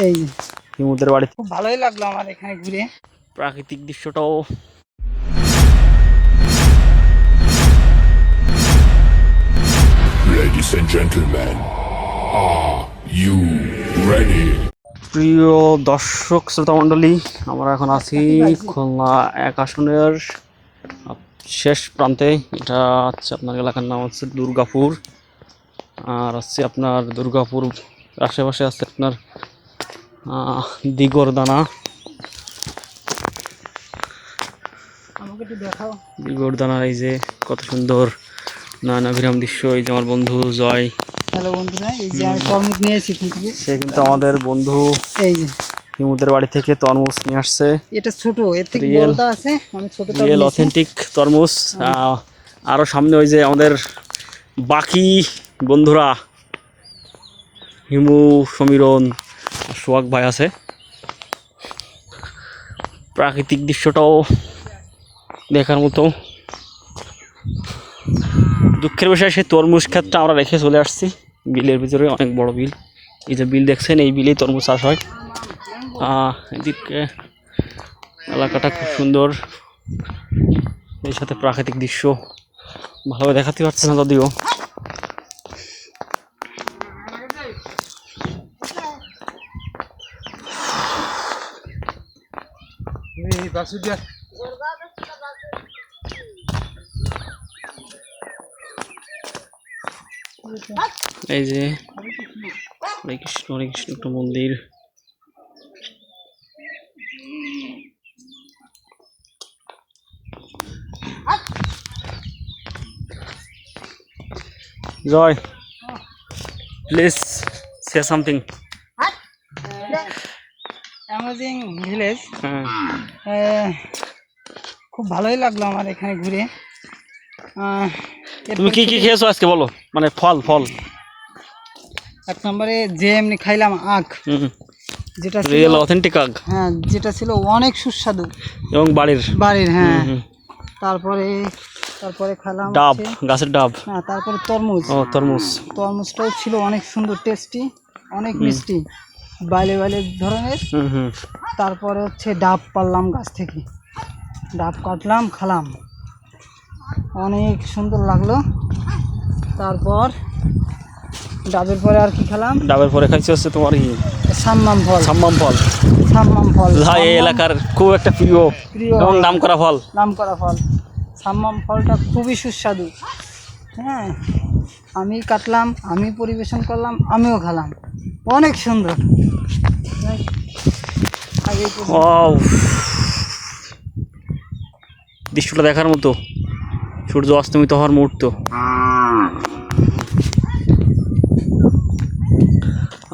এই হিমুদের বাড়ি। খুব ভালোই লাগলো আমার এখানে ঘুরে, প্রাকৃতিক দৃশ্যটাও Ladies and gentlemen, are you ready? প্রিয় দর্শক শ্রোতা মণ্ডলী, আমরা এখন আছি খুলনা 1 আসনের শেষ প্রান্তে। এটা হচ্ছে আপনার এলাকার নাম হচ্ছে দুর্গাপুর, আর হচ্ছে আপনার দুর্গাপুর আশেপাশে আছে আপনার দিগরদানা। আমাকে একটু দেখাও দিগরদানার এই যে কত সুন্দর নয়নাভিরাম দৃশ্য। এই যে আমার বন্ধু জয়। হ্যালো বন্ধুরা, এই যে আমি তরমুজ নিয়েছি থেকে, সে কিন্তু আমাদের বন্ধু এই যে হিমুদের বাড়ি থেকে তরমুজ নিয়ে আসছে। এটা ছোট, এর থেকে বড়টা আছে, আমি ছোটটা রিয়েল নিয়েছি। অথেন্টিক তরমুজ। আরও সামনে ওই যে আমাদের বাকি বন্ধুরা হিমু, সমীরণ, সোহাগ ভাই আছে। প্রাকৃতিক দৃশ্যটাও দেখার মতো। দুঃখের বিষয় সেই তরমুজ ক্ষেতটা আমরা রেখে চলে আসছি বিলের ভিতরে, অনেক বড় বিল। এই যে বিল দেখছেন, এই বিলেই তরমুজ চাষ হয়। এদিকে এলাকাটা খুব সুন্দর, এর সাথে প্রাকৃতিক দৃশ্য ভালোভাবে দেখাতে পারছে না যদিও। এই যে হরে কৃষ্ণ একটা মন্দির। Joy, please say something. Amazing village. হ্যাঁ, খুব ভালোই লাগলো আমার এখানে ঘুরে। তুমি কি কি খেয়েছো আজকে বলো, মানে ফল ফল। 1 নম্বরে যে এমনি খাইলাম আখ, যেটা রিয়েল অথেন্টিক আখ। হ্যাঁ, যেটা ছিল অনেক সুস্বাদু এবং বাড়ির। হ্যাঁ। তারপরে খেলাম ডাব, গাছের ডাব। হ্যাঁ, তারপরে তরমুজ। তরমুজটাও ছিল অনেক সুন্দর, টেস্টি, অনেক মিষ্টি, বাইলে ধরনের। তারপরে হচ্ছে ডাব পারলাম গাছ থেকে, ডাব কাটলাম, খেলাম, অনেক সুন্দর লাগলো। তারপর ডাবের পরে আর কি খেলাম? ডাবের পরে খাইছি হচ্ছে তোমার কি সাম্মাম ফল। এই এলাকার খুব একটা প্রিয় এবং নাম করা ফল। সাম্মাম ফলটা খুবই সুস্বাদু। হ্যাঁ, আমি কাটলাম, আমি পরিবেশন করলাম, আমিও খেলাম, অনেক সুন্দর। দৃশ্যটা দেখার মতো, সূর্য অস্তমিত হওয়ার মুহূর্ত।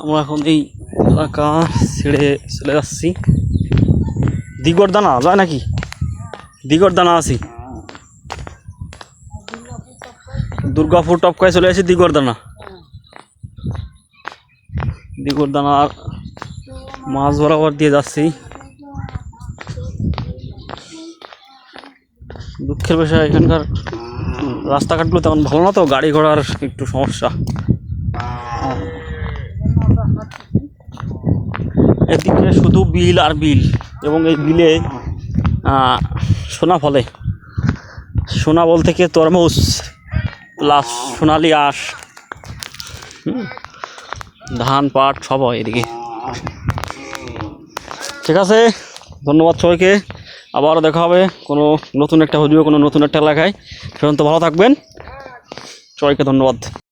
আমরা এখন এই এলাকা ছেড়ে চলে যাচ্ছি। দিগরদানা যায় নাকি? দিগরদানা আছি, দুর্গাপুর টপকায় চলে আসি। দিগরদানার মাছ বরাবর দিয়ে যাচ্ছি। দুঃখের বিষয় এখানকার রাস্তাঘাটগুলো তেমন ভালো না, তো গাড়ি ঘোড়ার একটু সমস্যা। এদিকে শুধু বিল আর বিল, এবং এই বিলে সোনা ফলে। সোনা বলতে কি তরমুজ প্লাস সোনালি আঁশ, ধান পাট সব হয় এদিকে। ঠিক আছে, ধন্যবাদ সবাইকে। আবারও দেখা হবে কোনো নতুন একটা ভিডিও, কোনো নতুন একটা এলাকায়। সেজন্য ভালো থাকবেন, সবাইকে ধন্যবাদ।